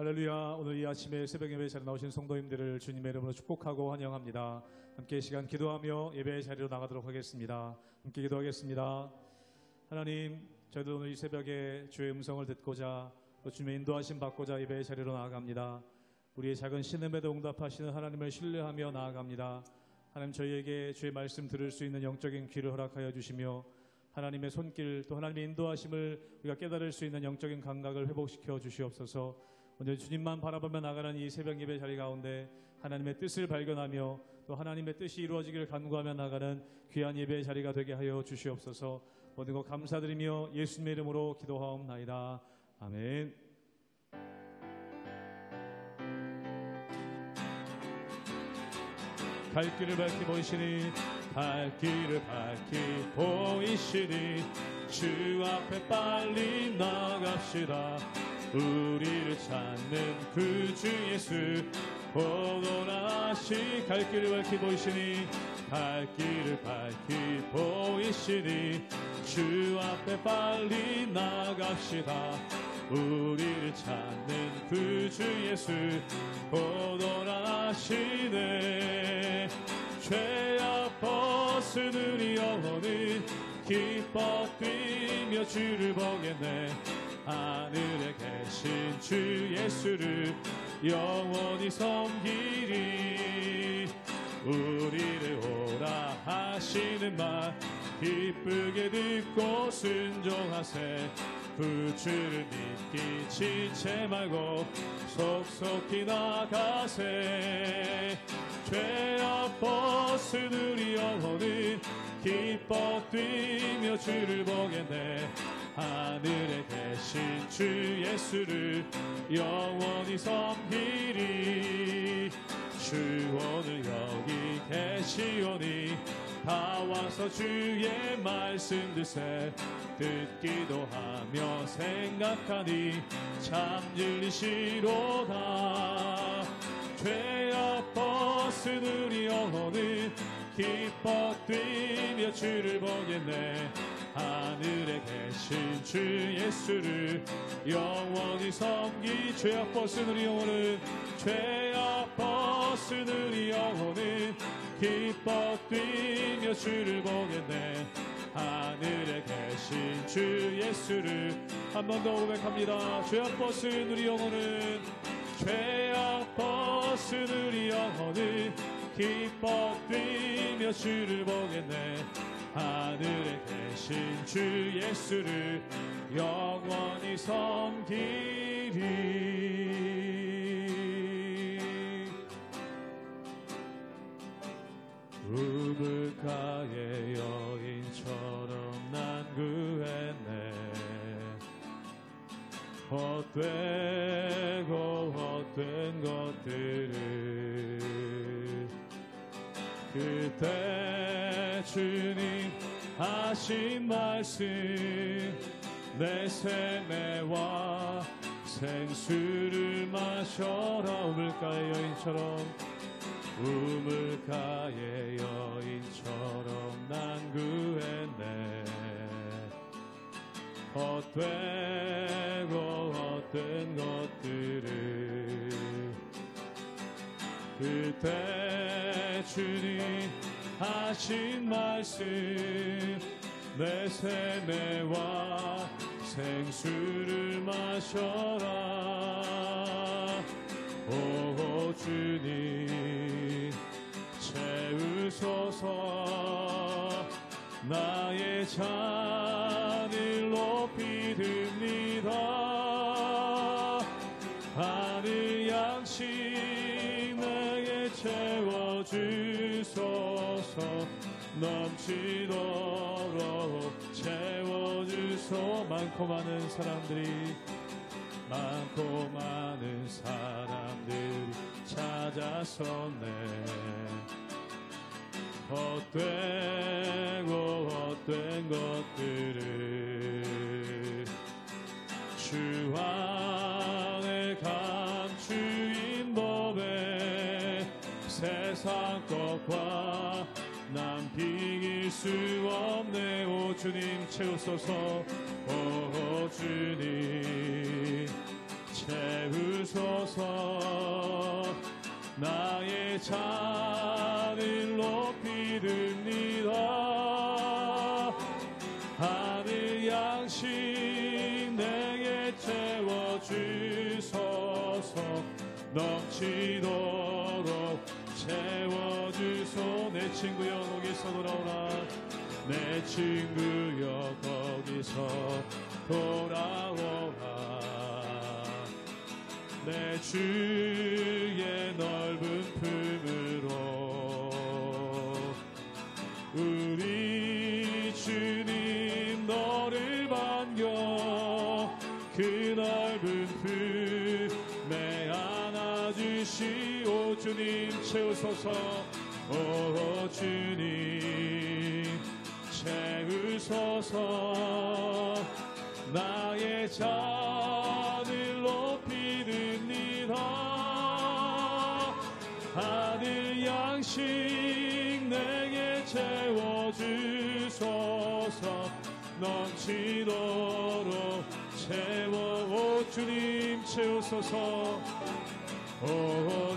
할렐루야. 오늘 이 아침에 새벽 예배 자리에 나오신 성도님들을 주님의 이름으로 축복하고 환영합니다. 함께 이 시간 기도하며 예배의 자리로 나가도록 하겠습니다. 함께 기도하겠습니다. 하나님, 저희도 오늘 이 새벽에 주의 음성을 듣고자 또 주님의 인도하심 받고자 예배의 자리로 나아갑니다. 우리의 작은 신음에도 응답하시는 하나님을 신뢰하며 나아갑니다. 하나님, 저희에게 주의 말씀 들을 수 있는 영적인 귀를 허락하여 주시며 하나님의 손길 또 하나님의 인도하심을 우리가 깨달을 수 있는 영적인 감각을 회복시켜 주시옵소서. 오늘 주님만 바라보며 나가는 이 새벽 예배 자리 가운데 하나님의 뜻을 발견하며 또 하나님의 뜻이 이루어지기를 간구하며 나가는 귀한 예배의 자리가 되게 하여 주시옵소서. 모든 것 감사드리며 예수님의 이름으로 기도하옵나이다. 아멘. 갈 길을 밝히 보이시니 갈 길을 밝히 보이시니 주 앞에 빨리 나갑시다. 우리를 찾는 그 주 예수 오노라시 갈 길을 밝히 보이시니 갈 길을 밝히 보이시니 주 앞에 빨리 나갑시다. 우리를 찾는 그 주 예수 오노라시네. 죄악 벗은 우리 영혼은 기뻐 뛰며 주를 보겠네. 하늘에 계신 주 예수를 영원히 섬기리. 우리를 오라 하시는 말 기쁘게 듣고 순종하세. 그 주를 믿기 지체 말고 속속히 나가세. 죄악 벗은 우리 영혼은 기뻐 뛰며 주를 보겠네. 하늘에 계신 주 예수를 영원히 섬기리. 주 오늘 여기 계시오니 다 와서 주의 말씀 드세. 듣기도 하며 생각하니 참 진리시로다. 죄악 벗은 우리 영혼은 기뻐 뛰며 주를 보겠네. 하늘에 계신 주 예수를 영원히 섬기. 죄악 벗은 우리 영혼은 죄악 벗은 우리 영혼은 기뻐 뛰며 주를 보겠네. 하늘에 계신 주 예수를 한 번 더 고백합니다. 죄악 벗은 우리 영혼은 죄악 벗은 우리 영혼은 기뻐 뛰며 주를 보겠네. 하늘에 계신 주 예수를 영원히 섬기리. 우물가의 여인처럼 난 구했네. 헛되고 헛된 것들을 그때 주님 하신 말씀 내 세매와 생수를 마셔라. 우물가의 여인처럼 우물가의 여인처럼 난 구했네. 헛되고 헛된 것들을 그때 주님 하신 말씀 내 세매와 생수를 마셔라. 오 주님 채우소서. 나의 잔을 높이 듭니다. 하늘 양식 내게 채워주소서. 넘치도록 채워주소. 많고 많은 사람들이 찾아섰네. 헛되고 헛된 것들을 주 안에 감추인 법에 세상 것과 난 비길 수 없네. 오 주님 채우소서. 오 주님 채우소서. 나의 잔을 높이 듭니다. 하늘 양식 내게 채워주소서. 넘치도록 채워주소. 내 친구여 거기서 돌아오라. 내 친구여 거기서 돌아오라. 내 주의 넓은 품으로. 우리 주님 너를 반겨 그 넓은 품에 안아주시오. 주님 채우소서. 오 주님 채우소서. 나의 잔을 높이 듭니다. 하늘 양식 내게 채워주소서. 넘치도록 채워. 오 주님 채우소서. 오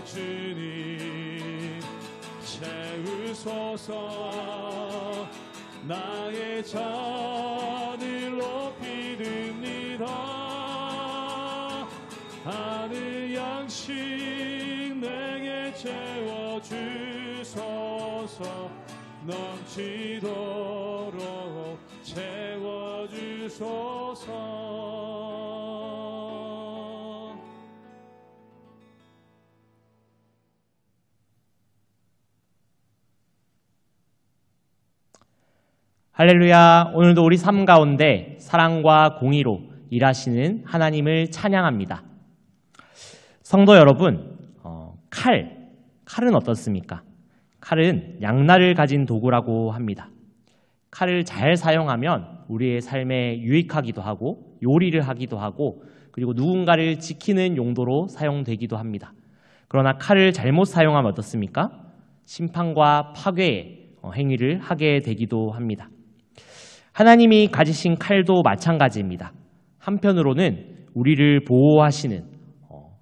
주님 채우소서. 나의 잔을 높이 듭니다. 하늘 양식 내게 채워주소서. 넘치도록 채워주소서. 할렐루야. 오늘도 우리 삶 가운데 사랑과 공의로 일하시는 하나님을 찬양합니다. 성도 여러분, 칼은 어떻습니까? 칼은 양날을 가진 도구라고 합니다. 칼을 잘 사용하면 우리의 삶에 유익하기도 하고 요리를 하기도 하고 그리고 누군가를 지키는 용도로 사용되기도 합니다. 그러나 칼을 잘못 사용하면 어떻습니까? 심판과 파괴의 행위를 하게 되기도 합니다. 하나님이 가지신 칼도 마찬가지입니다. 한편으로는 우리를 보호하시는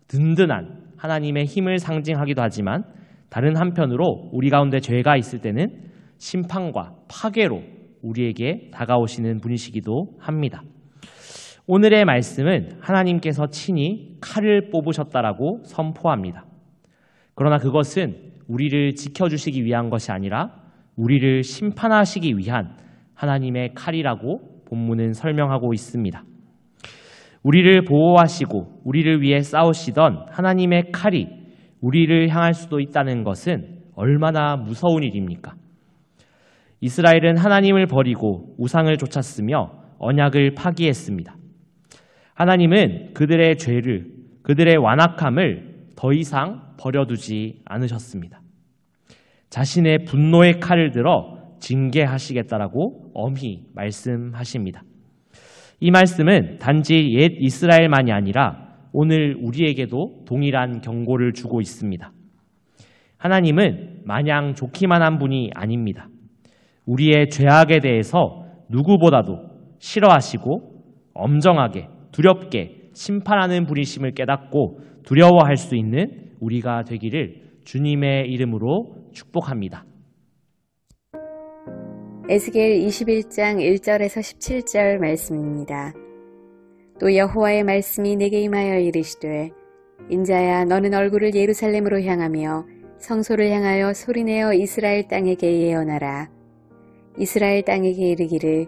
든든한 하나님의 힘을 상징하기도 하지만 다른 한편으로 우리 가운데 죄가 있을 때는 심판과 파괴로 우리에게 다가오시는 분이시기도 합니다. 오늘의 말씀은 하나님께서 친히 칼을 뽑으셨다라고 선포합니다. 그러나 그것은 우리를 지켜주시기 위한 것이 아니라 우리를 심판하시기 위한 하나님의 칼이라고 본문은 설명하고 있습니다. 우리를 보호하시고 우리를 위해 싸우시던 하나님의 칼이 우리를 향할 수도 있다는 것은 얼마나 무서운 일입니까? 이스라엘은 하나님을 버리고 우상을 쫓았으며 언약을 파기했습니다. 하나님은 그들의 죄를, 그들의 완악함을 더 이상 버려두지 않으셨습니다. 자신의 분노의 칼을 들어 징계하시겠다라고 엄히 말씀하십니다. 이 말씀은 단지 옛 이스라엘만이 아니라 오늘 우리에게도 동일한 경고를 주고 있습니다. 하나님은 마냥 좋기만 한 분이 아닙니다. 우리의 죄악에 대해서 누구보다도 싫어하시고 엄정하게 두렵게 심판하는 분이심을 깨닫고 두려워할 수 있는 우리가 되기를 주님의 이름으로 축복합니다. 에스겔 21장 1절에서 17절 말씀입니다. 또 여호와의 말씀이 내게 임하여 이르시되 인자야 너는 얼굴을 예루살렘으로 향하며 성소를 향하여 소리내어 이스라엘 땅에게 예언하라. 이스라엘 땅에게 이르기를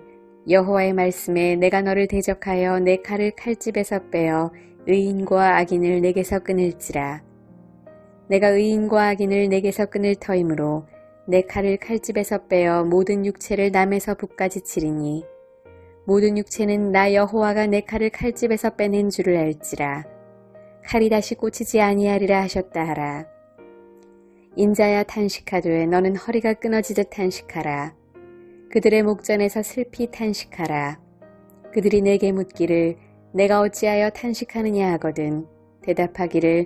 여호와의 말씀에 내가 너를 대적하여 내 칼을 칼집에서 빼어 의인과 악인을 내게서 끊을지라. 내가 의인과 악인을 내게서 끊을 터이므로 내 칼을 칼집에서 빼어 모든 육체를 남에서 북까지 치리니 모든 육체는 나 여호와가 내 칼을 칼집에서 빼낸 줄을 알지라. 칼이 다시 꽂히지 아니하리라 하셨다 하라. 인자야 탄식하되 너는 허리가 끊어지듯 탄식하라. 그들의 목전에서 슬피 탄식하라. 그들이 내게 묻기를 내가 어찌하여 탄식하느냐 하거든 대답하기를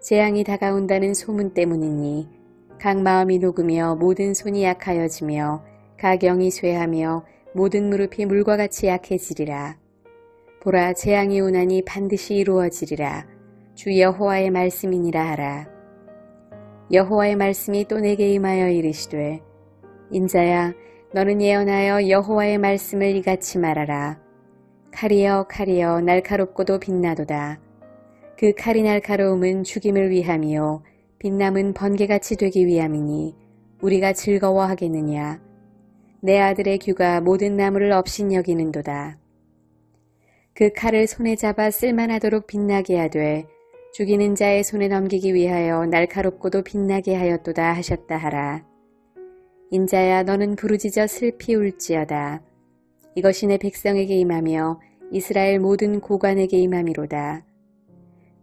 재앙이 다가온다는 소문 때문이니 각 마음이 녹으며 모든 손이 약하여지며 각 영이 쇠하며 모든 무릎이 물과 같이 약해지리라. 보라, 재앙이 오나니 반드시 이루어지리라. 주 여호와의 말씀이니라 하라. 여호와의 말씀이 또 내게 임하여 이르시되, 인자야, 너는 예언하여 여호와의 말씀을 이같이 말하라. 칼이여 칼이여 날카롭고도 빛나도다. 그 칼이 날카로움은 죽임을 위함이요 빛남은 번개같이 되기 위함이니 우리가 즐거워하겠느냐. 내 아들의 규가 모든 나무를 업신여기는도다. 그 칼을 손에 잡아 쓸만하도록 빛나게 하되 죽이는 자의 손에 넘기기 위하여 날카롭고도 빛나게 하였도다 하셨다 하라. 인자야, 너는 부르짖어 슬피 울지어다. 이것이 내 백성에게 임하며 이스라엘 모든 고관에게 임함이로다.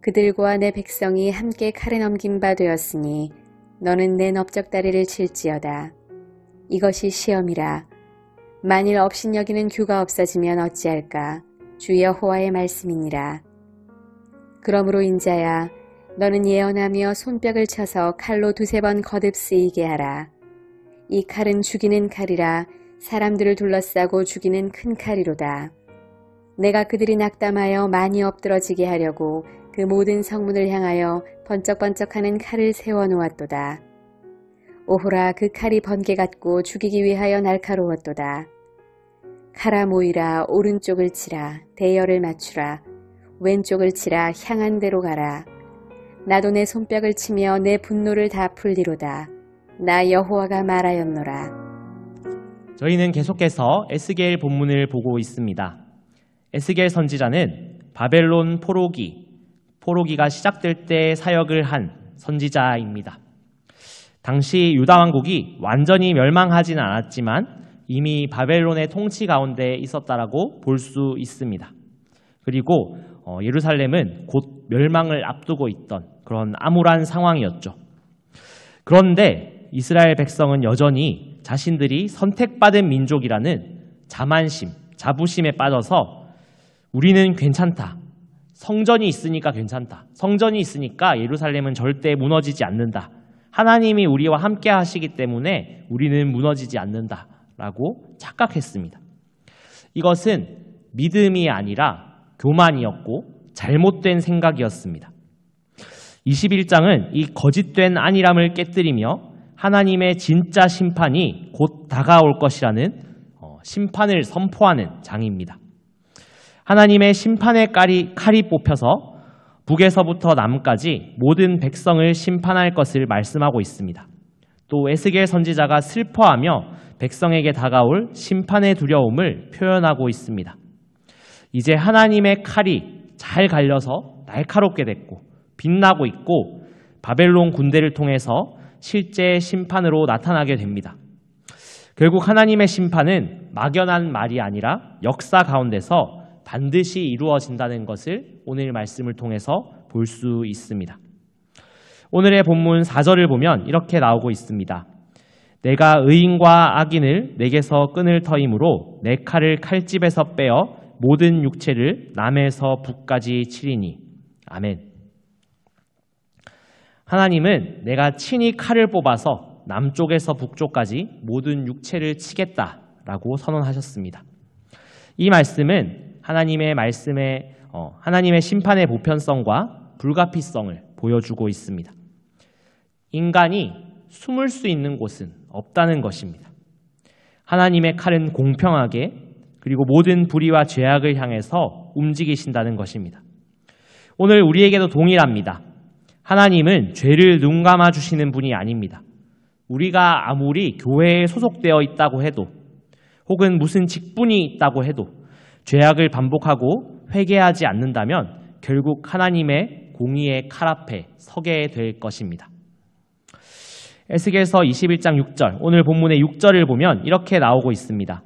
그들과 내 백성이 함께 칼에 넘긴 바 되었으니 너는 내 넓적다리를 칠지어다. 이것이 시험이라. 만일 업신여기는 규가 없어지면 어찌할까. 주 여호와의 말씀이니라. 그러므로 인자야, 너는 예언하며 손뼉을 쳐서 칼로 두세 번 거듭 쓰이게 하라. 이 칼은 죽이는 칼이라. 사람들을 둘러싸고 죽이는 큰 칼이로다. 내가 그들이 낙담하여 많이 엎드러지게 하려고 그 모든 성문을 향하여 번쩍번쩍하는 칼을 세워놓았도다. 오호라, 그 칼이 번개 같고 죽이기 위하여 날카로웠도다. 칼아 모이라, 오른쪽을 치라, 대열을 맞추라, 왼쪽을 치라, 향한 대로 가라. 나도 내 손뼉을 치며 내 분노를 다 풀리로다. 나 여호와가 말하였노라. 저희는 계속해서 에스겔 본문을 보고 있습니다. 에스겔 선지자는 바벨론 포로기가 시작될 때 사역을 한 선지자입니다. 당시 유다 왕국이 완전히 멸망하지는 않았지만 이미 바벨론의 통치 가운데 있었다라고 볼 수 있습니다. 그리고 예루살렘은 곧 멸망을 앞두고 있던 그런 암울한 상황이었죠. 그런데 이스라엘 백성은 여전히 자신들이 선택받은 민족이라는 자만심, 자부심에 빠져서 우리는 괜찮다. 성전이 있으니까 괜찮다. 성전이 있으니까 예루살렘은 절대 무너지지 않는다. 하나님이 우리와 함께 하시기 때문에 우리는 무너지지 않는다. 라고 착각했습니다. 이것은 믿음이 아니라 교만이었고 잘못된 생각이었습니다. 21장은 이 거짓된 안일함을 깨뜨리며 하나님의 진짜 심판이 곧 다가올 것이라는 심판을 선포하는 장입니다. 하나님의 심판의 칼이 뽑혀서 북에서부터 남까지 모든 백성을 심판할 것을 말씀하고 있습니다. 또 에스겔 선지자가 슬퍼하며 백성에게 다가올 심판의 두려움을 표현하고 있습니다. 이제 하나님의 칼이 잘 갈려서 날카롭게 됐고 빛나고 있고 바벨론 군대를 통해서 실제 심판으로 나타나게 됩니다. 결국 하나님의 심판은 막연한 말이 아니라 역사 가운데서 반드시 이루어진다는 것을 오늘 말씀을 통해서 볼 수 있습니다. 오늘의 본문 4절을 보면 이렇게 나오고 있습니다. 내가 의인과 악인을 내게서 끈을 터임으로 내 칼을 칼집에서 빼어 모든 육체를 남에서 북까지 치리니. 아멘. 하나님은 내가 친히 칼을 뽑아서 남쪽에서 북쪽까지 모든 육체를 치겠다라고 선언하셨습니다. 이 말씀은 하나님의 심판의 보편성과 불가피성을 보여주고 있습니다. 인간이 숨을 수 있는 곳은 없다는 것입니다. 하나님의 칼은 공평하게 그리고 모든 불의와 죄악을 향해서 움직이신다는 것입니다. 오늘 우리에게도 동일합니다. 하나님은 죄를 눈감아 주시는 분이 아닙니다. 우리가 아무리 교회에 소속되어 있다고 해도 혹은 무슨 직분이 있다고 해도 죄악을 반복하고 회개하지 않는다면 결국 하나님의 공의의 칼 앞에 서게 될 것입니다. 에스겔서 21장 6절, 오늘 본문의 6절을 보면 이렇게 나오고 있습니다.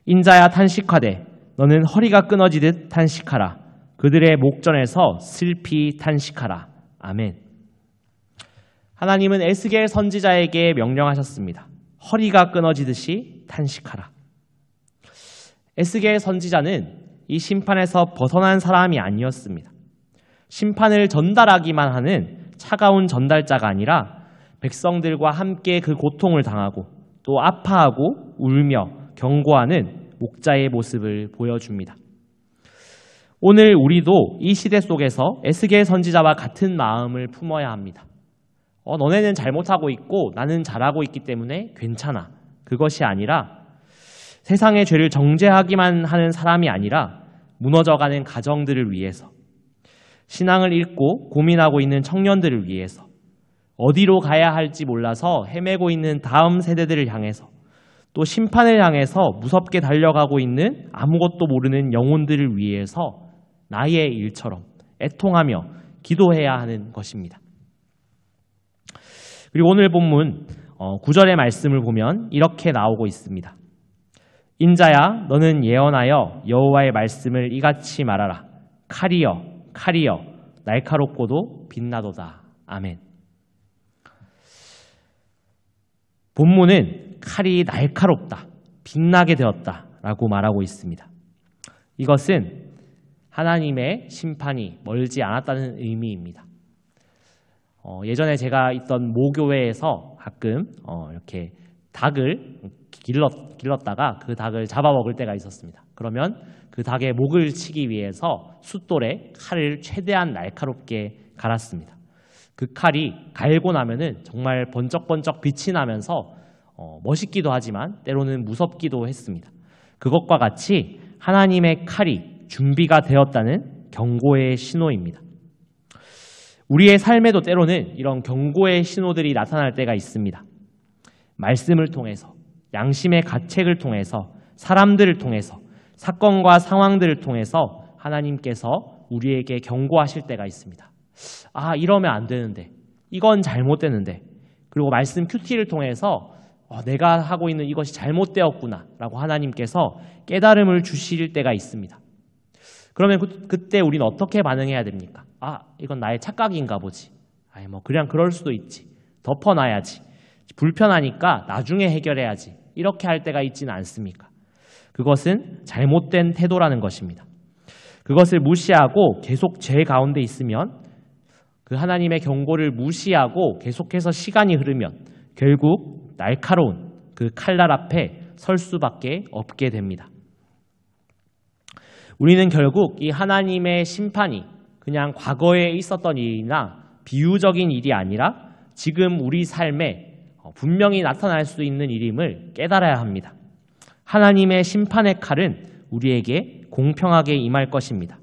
인자야 탄식하되 너는 허리가 끊어지듯 탄식하라. 그들의 목전에서 슬피 탄식하라. 아멘. 하나님은 에스겔 선지자에게 명령하셨습니다. 허리가 끊어지듯이 탄식하라. 에스겔 선지자는 이 심판에서 벗어난 사람이 아니었습니다. 심판을 전달하기만 하는 차가운 전달자가 아니라 백성들과 함께 그 고통을 당하고 또 아파하고 울며 경고하는 목자의 모습을 보여줍니다. 오늘 우리도 이 시대 속에서 에스겔 선지자와 같은 마음을 품어야 합니다. 너네는 잘못하고 있고 나는 잘하고 있기 때문에 괜찮아. 그것이 아니라 세상의 죄를 정죄하기만 하는 사람이 아니라 무너져가는 가정들을 위해서, 신앙을 잃고 고민하고 있는 청년들을 위해서, 어디로 가야 할지 몰라서 헤매고 있는 다음 세대들을 향해서, 또 심판을 향해서 무섭게 달려가고 있는 아무것도 모르는 영혼들을 위해서 나의 일처럼 애통하며 기도해야 하는 것입니다. 그리고 오늘 본문 9절의 말씀을 보면 이렇게 나오고 있습니다. 인자야, 너는 예언하여 여호와의 말씀을 이같이 말하라. 칼이여, 칼이여, 날카롭고도 빛나도다. 아멘. 본문은 칼이 날카롭다, 빛나게 되었다라고 말하고 있습니다. 이것은 하나님의 심판이 멀지 않았다는 의미입니다. 예전에 제가 있던 모교회에서 가끔 이렇게 닭을 길렀다가 그 닭을 잡아먹을 때가 있었습니다. 그러면 그 닭의 목을 치기 위해서 숫돌에 칼을 최대한 날카롭게 갈았습니다. 그 칼이 갈고 나면은 정말 번쩍번쩍 빛이 나면서 멋있기도 하지만 때로는 무섭기도 했습니다. 그것과 같이 하나님의 칼이 준비가 되었다는 경고의 신호입니다. 우리의 삶에도 때로는 이런 경고의 신호들이 나타날 때가 있습니다. 말씀을 통해서, 양심의 가책을 통해서, 사람들을 통해서, 사건과 상황들을 통해서 하나님께서 우리에게 경고하실 때가 있습니다. 아, 이러면 안 되는데, 이건 잘못되는데, 그리고 말씀 큐티를 통해서 내가 하고 있는 이것이 잘못되었구나 라고 하나님께서 깨달음을 주실 때가 있습니다. 그러면 그때 우리는 어떻게 반응해야 됩니까? 아, 이건 나의 착각인가 보지. 아니 뭐 그냥 그럴 수도 있지. 덮어놔야지. 불편하니까 나중에 해결해야지. 이렇게 할 때가 있지는 않습니까? 그것은 잘못된 태도라는 것입니다. 그것을 무시하고 계속 죄 가운데 있으면, 그 하나님의 경고를 무시하고 계속해서 시간이 흐르면 결국 날카로운 그 칼날 앞에 설 수밖에 없게 됩니다. 우리는 결국 이 하나님의 심판이 그냥 과거에 있었던 일이나 비유적인 일이 아니라 지금 우리 삶에 분명히 나타날 수 있는 일임을 깨달아야 합니다. 하나님의 심판의 칼은 우리에게 공평하게 임할 것입니다.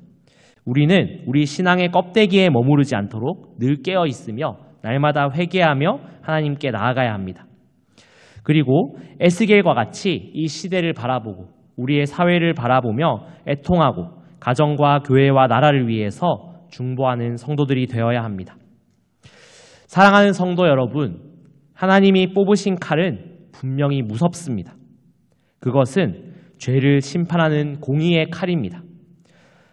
우리는 우리 신앙의 껍데기에 머무르지 않도록 늘 깨어 있으며 날마다 회개하며 하나님께 나아가야 합니다. 그리고 에스겔과 같이 이 시대를 바라보고 우리의 사회를 바라보며 애통하고 가정과 교회와 나라를 위해서 중보하는 성도들이 되어야 합니다. 사랑하는 성도 여러분, 하나님이 뽑으신 칼은 분명히 무섭습니다. 그것은 죄를 심판하는 공의의 칼입니다.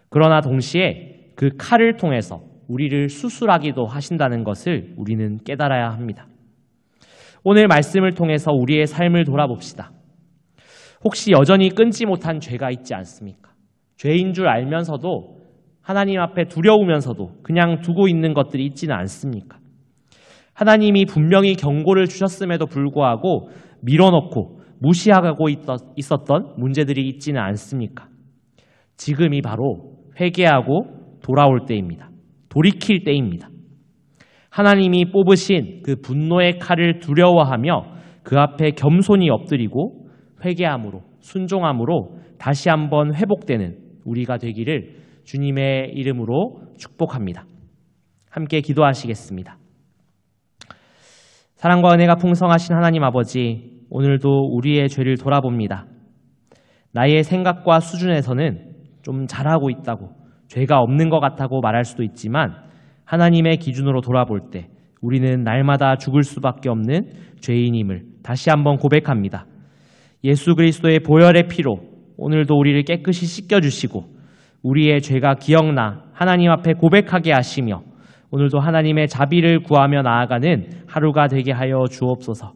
그러나 동시에 그 칼을 통해서 우리를 수술하기도 하신다는 것을 우리는 깨달아야 합니다. 오늘 말씀을 통해서 우리의 삶을 돌아봅시다. 혹시 여전히 끊지 못한 죄가 있지 않습니까? 죄인 줄 알면서도 하나님 앞에 두려우면서도 그냥 두고 있는 것들이 있지는 않습니까? 하나님이 분명히 경고를 주셨음에도 불구하고 밀어넣고 무시하고 있었던 문제들이 있지는 않습니까? 지금이 바로 회개하고 돌아올 때입니다. 돌이킬 때입니다. 하나님이 뽑으신 그 분노의 칼을 두려워하며 그 앞에 겸손히 엎드리고 회개함으로, 순종함으로 다시 한번 회복되는 우리가 되기를 주님의 이름으로 축복합니다. 함께 기도하시겠습니다. 사랑과 은혜가 풍성하신 하나님 아버지, 오늘도 우리의 죄를 돌아봅니다. 나의 생각과 수준에서는 좀 잘하고 있다고, 죄가 없는 것 같다고 말할 수도 있지만 하나님의 기준으로 돌아볼 때 우리는 날마다 죽을 수밖에 없는 죄인임을 다시 한번 고백합니다. 예수 그리스도의 보혈의 피로 오늘도 우리를 깨끗이 씻겨주시고 우리의 죄가 기억나 하나님 앞에 고백하게 하시며 오늘도 하나님의 자비를 구하며 나아가는 하루가 되게 하여 주옵소서.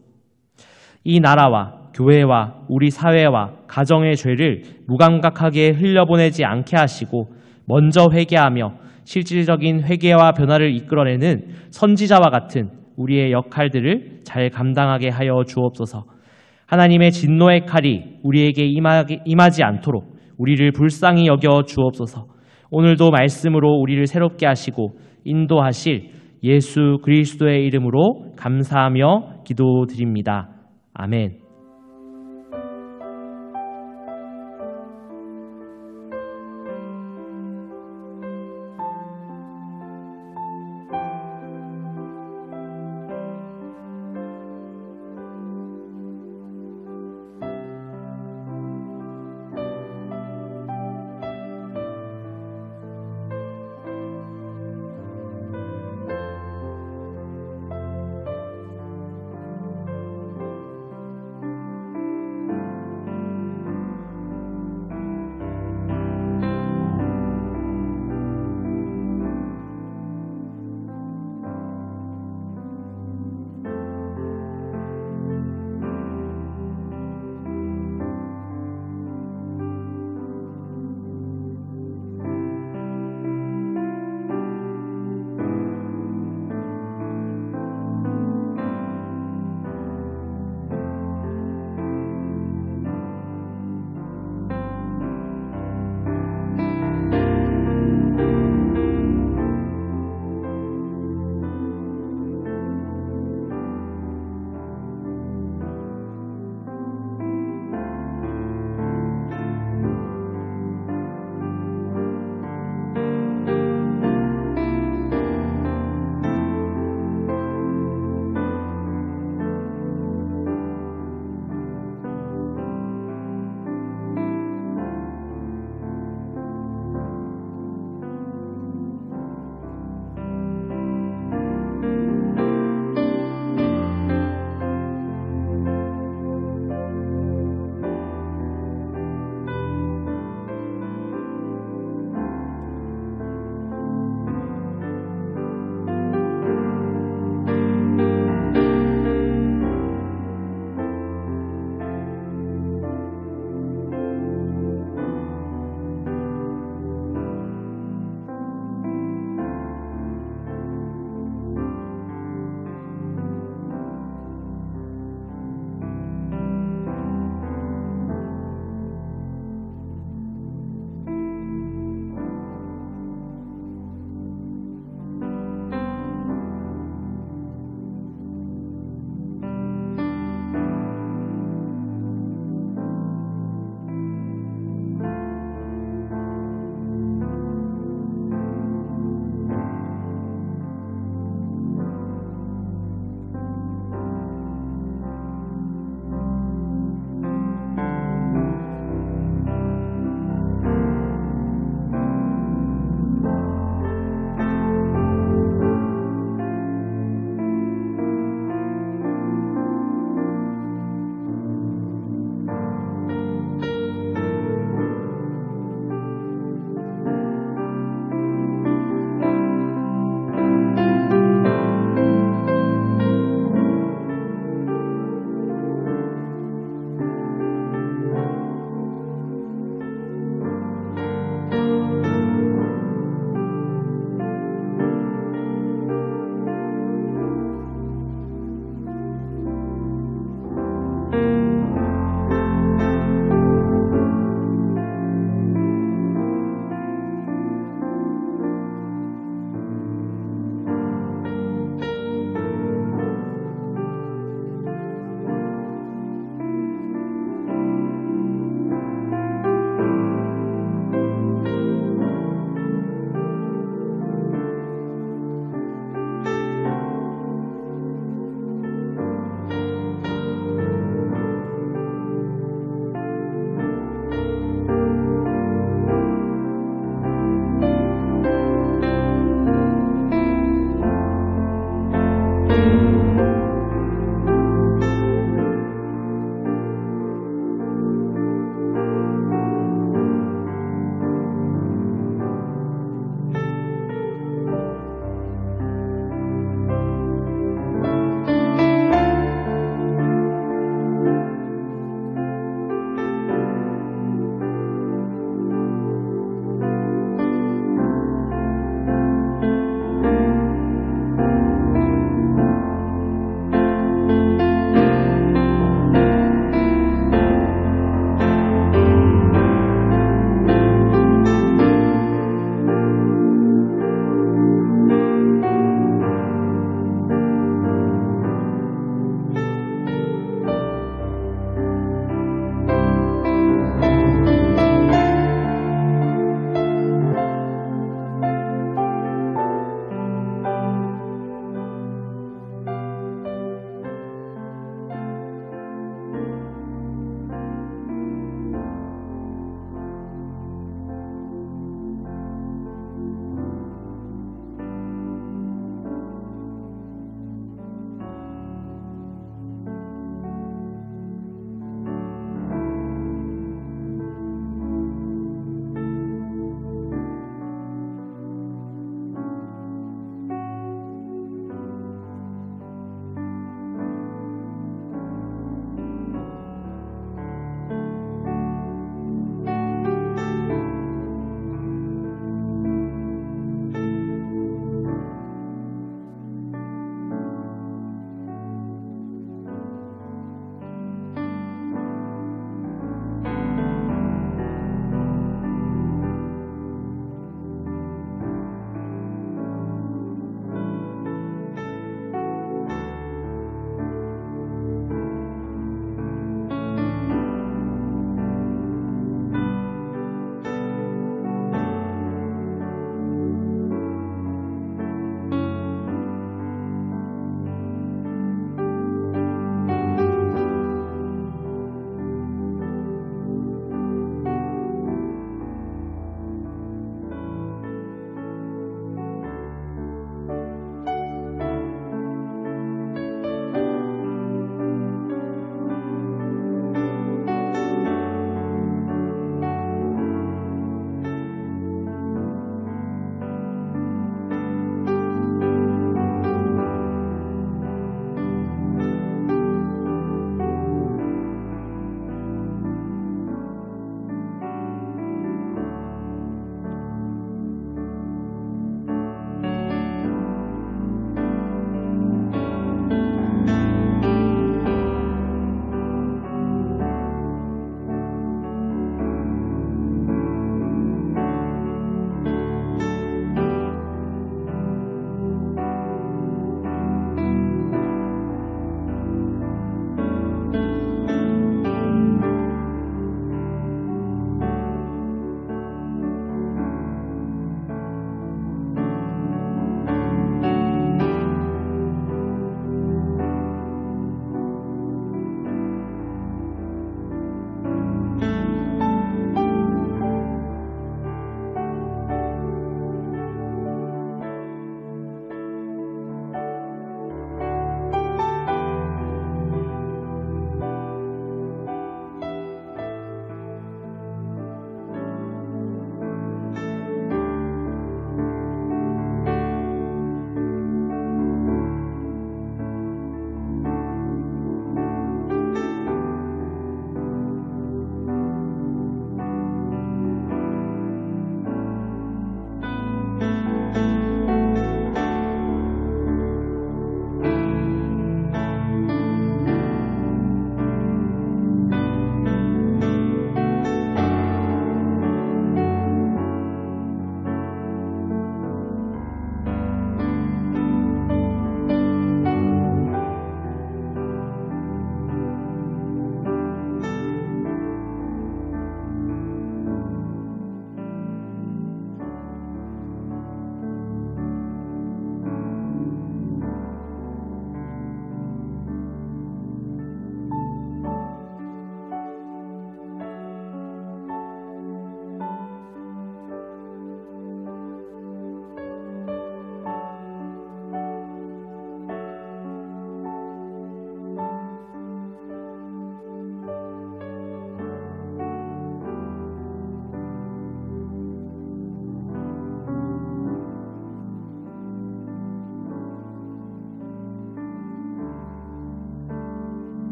이 나라와 교회와 우리 사회와 가정의 죄를 무감각하게 흘려보내지 않게 하시고 먼저 회개하며 실질적인 회개와 변화를 이끌어내는 선지자와 같은 우리의 역할들을 잘 감당하게 하여 주옵소서. 하나님의 진노의 칼이 우리에게 임하지 않도록 우리를 불쌍히 여겨 주옵소서. 오늘도 말씀으로 우리를 새롭게 하시고 인도하실 예수 그리스도의 이름으로 감사하며 기도드립니다. 아멘.